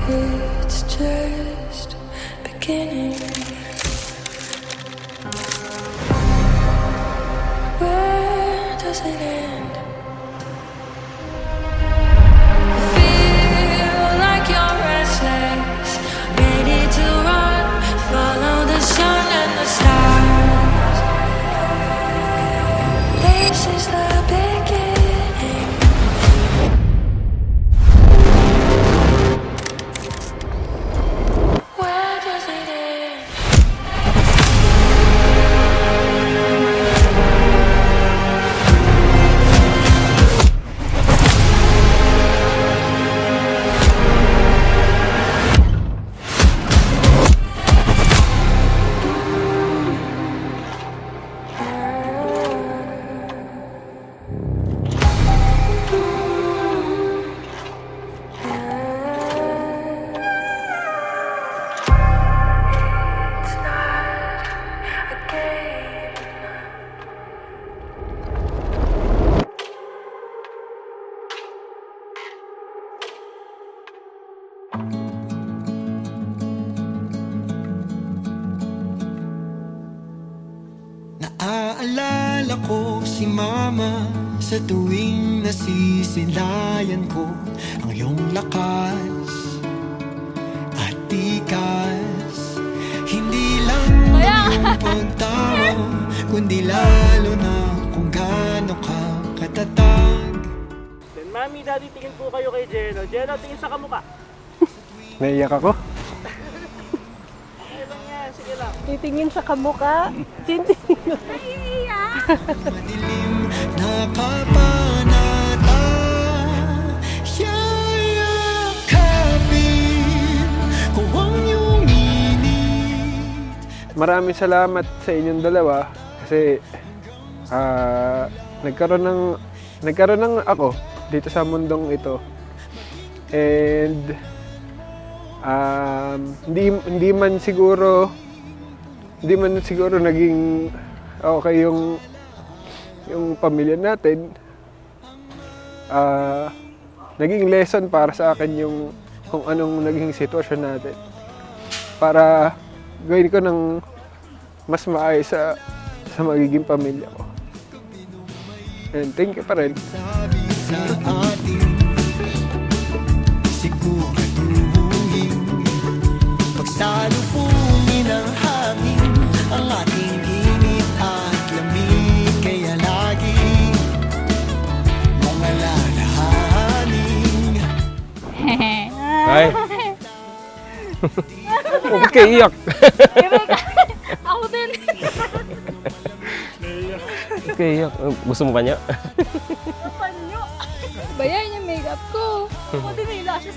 It's just beginning. Where does it end? I feel like you're restless, ready to run, follow the sun and the stars. This is the beginning. Where does it end? It's not a game. Naaalala ko si Mama sa tuwing nasisilayan ko ang iyong lakas at tikas. Hindi lang ang pagtawa, kundi lalo na kung gaano ka katatag. Then, Mami, Daddy, tingin po kayo kay Jeno. Jeno, tingin sa kamukha. Naiyak ako. Sige lang yan, sige lang. Titingin sa kamuka. Sintingin. Madilim na kapanata, yayakapin ko ang iyong init. Maraming salamat sa inyong dalawa kasi nagkaroon ng ako dito sa mundong ito. And hindi man siguro naging okay yung pamilya natin. Naging lesson para sa akin yung kung anong naging sitwasyon natin para gawin ko ng mas maayos sa magiging pamilya ko. And thank you pa rin. Sabi sa ating siguraduhin, pagsalubungin ng hangin ang ating init at lamig. Kaya lagi mong alalahanin. Ay. Huwag kayo iyak. Ako din. Huwag kayo iyak. Gusto mo pa niya? Panyo. Bayan yung makeup ko. Ako din may lashes.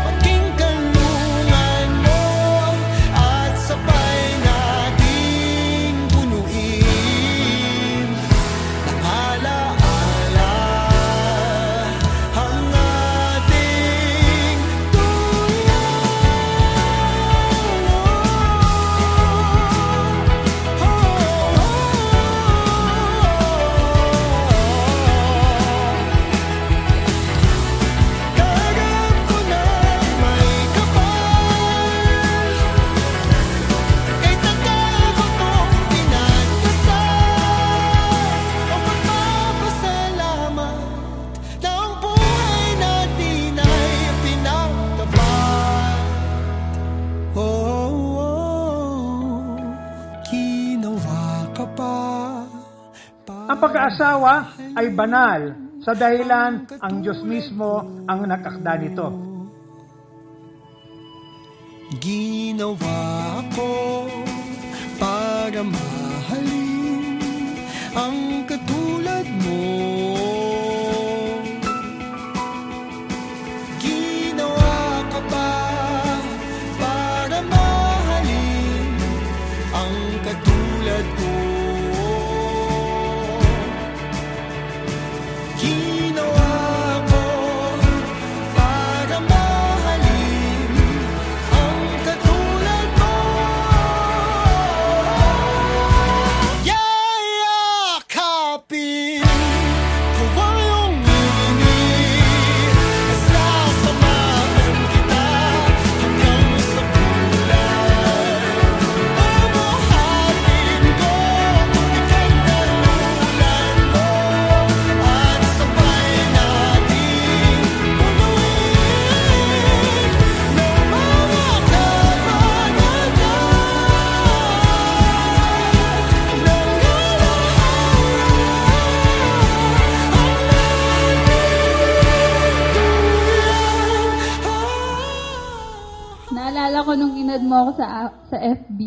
Maging kanlungan mo at sabay nating punuin ng alaala ang ating Kagap ko na may kapal, kay tagal ko tong pinagdasal. O magpapasalamat na ang buhay natin ay pinagtapat. Ginawa ka pa. Ang pag-aasawa ay banal sa dahilan ang Diyos mismo ang nagtakda nito. Ginawa ko para mahalin ang katulad mo. Ginawa ka pa para mahalin ang katulad ko. Ginawa ko para mahalin ang katulad mo. sa FB.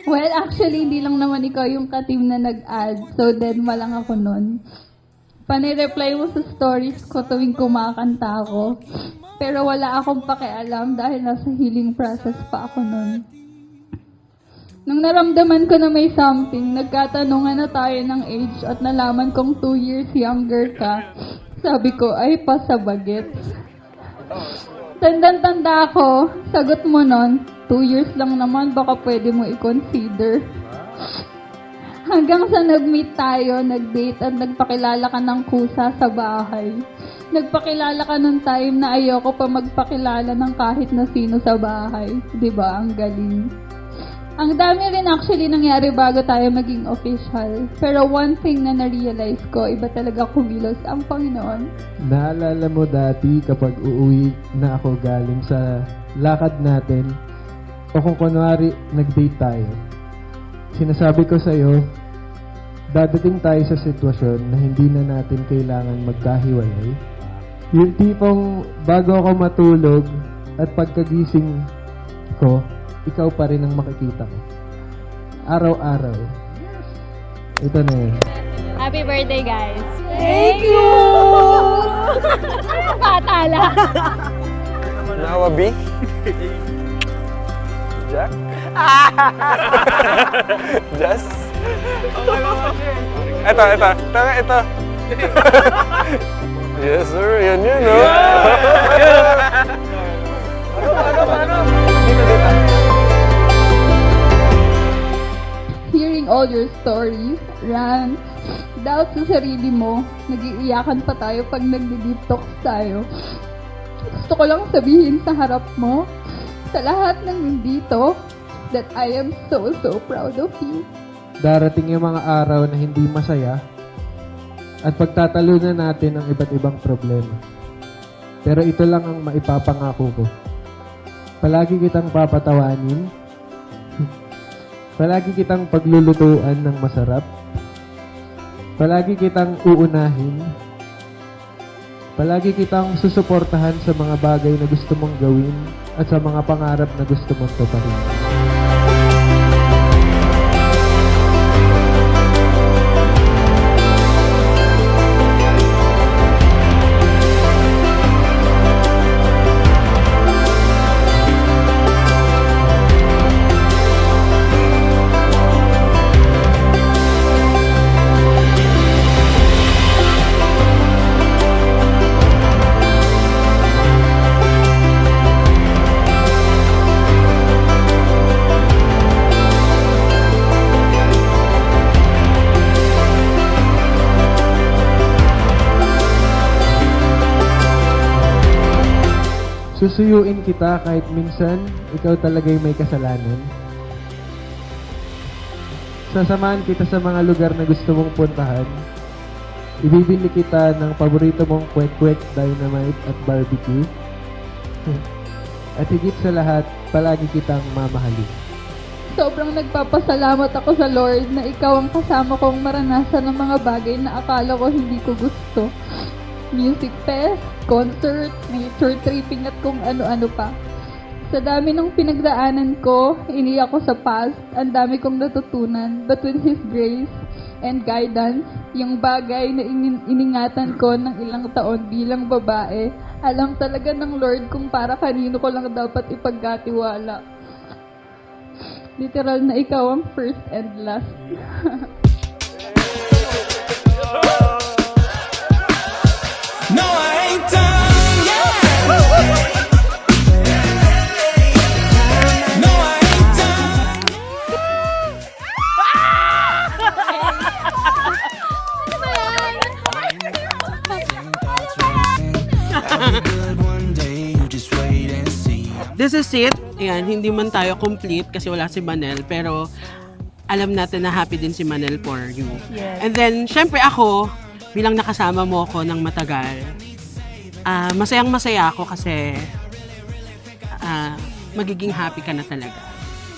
Well, actually, hindi lang naman ikaw yung ka-team na nag-add. So, deadma lang ako nun. Panireply mo sa stories ko tuwing kumakanta ako. Pero wala akong pakialam dahil nasa healing process pa ako nun. Nung naramdaman ko na may something, nagkatanungan na tayo ng age at nalaman kong 2 years younger ka. Sabi ko, ay pasabagit. Tandang-tanda ako, sagot mo nun, 2 years lang naman, baka pwede mo i-consider. Hanggang sa nag-meet tayo, nag-date at nagpakilala ka ng kusa sa bahay. Nagpakilala ka ng time na ayoko pa magpakilala ng kahit na sino sa bahay. Diba? Ang galing. Ang dami rin actually nangyari bago tayo maging official. Pero one thing na na-realize ko, iba talaga kumilos ang Panginoon. Naalala mo dati kapag uuwi na ako galing sa lakad natin o kung kunwari nag-date tayo, sinasabi ko sa'yo, dadating tayo sa sitwasyon na hindi na natin kailangan magkahiwalay. Yung tipong bago ako matulog at pagkagising ko, ikaw pa rin ang makikita ko. Araw-araw. Ito na yun. Happy birthday, guys! Thank you! Bata lang. Nawa B? Jack? Just? Ito. Yes, sir. Yan, no? Ano? Hearing all your stories, rants, doubts sa sarili mo, nag-iiyakan pa tayo pag nag-deep talks tayo. Gusto ko lang sabihin sa harap mo, sa lahat ng nandito, that I am so proud of you. Darating yung mga araw na hindi masaya at pagtatalunan natin ang iba't ibang problema. Pero ito lang ang maipapangako ko. Palagi kitang papatawanin. Palagi kitang paglulutuan ng masarap. Palagi kitang uunahin. Palagi kitang susuportahan sa mga bagay na gusto mong gawin at sa mga pangarap na gusto mong tuparin. Susuyuin kita kahit minsan ikaw talaga'y may kasalanan. Sasamahan kita sa mga lugar na gusto mong puntahan. Ibibili kita ng paborito mong kwek-kwek, dynamite at barbecue. At higit sa lahat, palagi kitang mamahalin. Sobrang nagpapasalamat ako sa Lord na ikaw ang kasama kong maranasan ng mga bagay na akala ko hindi ko gusto. Music fest, concert, nature tripping at kung ano-ano pa. Sa dami ng pinagdaanan ko, iniyak ko sa past, ang dami kong natutunan. But with His grace and guidance, yung bagay na iningatan ko ng ilang taon bilang babae, alam talaga ng Lord kung para kanino ko lang dapat ipagkatiwala. Literal na ikaw ang first and last. No, I ain't done yet. No, I ain't done. This is it. Ayan, hindi man tayo complete kasi wala si Manel, pero alam natin na happy din si Manel for you. Yes. And then, syempre ako, bilang nakasama mo ako ng matagal, masayang-masaya ako kasi magiging happy ka na talaga.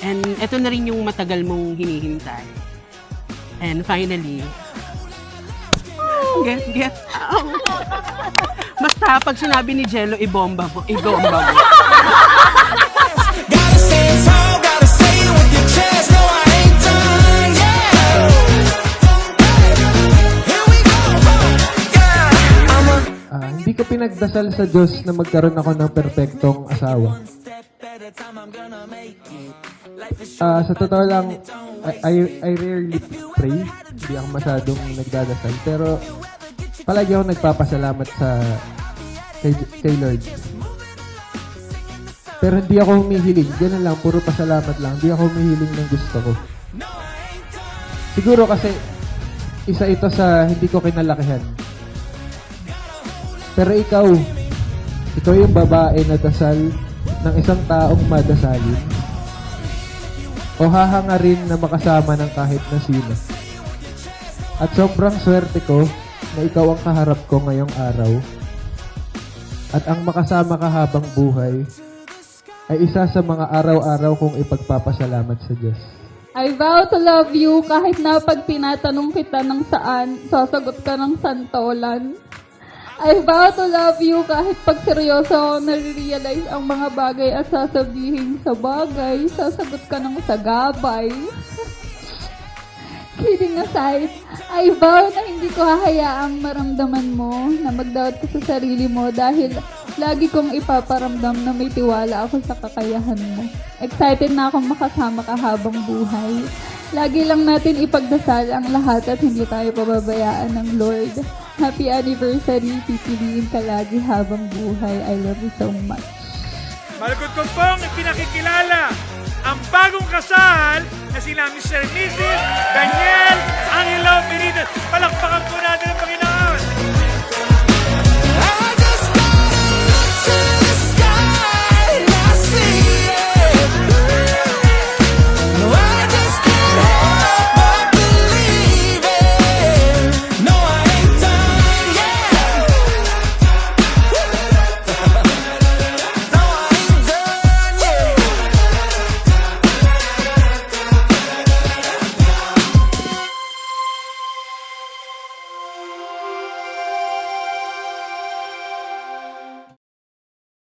And ito na rin yung matagal mong hinihintay. And finally, get out. Basta pag sinabi ni Jello, ibomba mo. Gotta say it nagdasal sa Diyos na magkaroon ako ng perpektong asawa. Sa totoo lang, I rarely pray. Hindi ako masyadong nagdadasal. Pero palagi ako nagpapasalamat kay Lord. Pero hindi ako humihiling. Ganun lang, puro pasalamat lang. Hindi ako humihiling ng gusto ko. Siguro kasi isa ito sa hindi ko kinalakihan. Pero ikaw yung babae na dasal ng isang taong madasalin o hahangarin na makasama ng kahit na sino. At sobrang swerte ko na ikaw ang kaharap ko ngayong araw at ang makasama ka habang buhay ay isa sa mga araw-araw kong ipagpapasalamat sa Diyos. I vow to love you kahit na pag tinatanong kita ng saan, sasagot ka ng santolan. I vow to love you kahit pag seryoso ako nare-realize ang mga bagay at sasabihin sa bagay, sasagot ka ng sagabay. Kidding aside, I vow na hindi ko hahayaang maramdaman mo na mag-doubt ka sa sarili mo dahil lagi kong ipaparamdam na may tiwala ako sa kakayahan mo. Excited na akong makasama ka habang buhay. Lagi lang natin ipagdasal ang lahat at hindi tayo pababayaan ng Lord. Happy anniversary, pipiliin ka lagi habang buhay. I love you so much. Malugod ko pong ipinakikilala ang bagong kasal na sina Mr. and Mrs. Daniel Angelo Benitez. Palakpakan po natin ang Panginoon.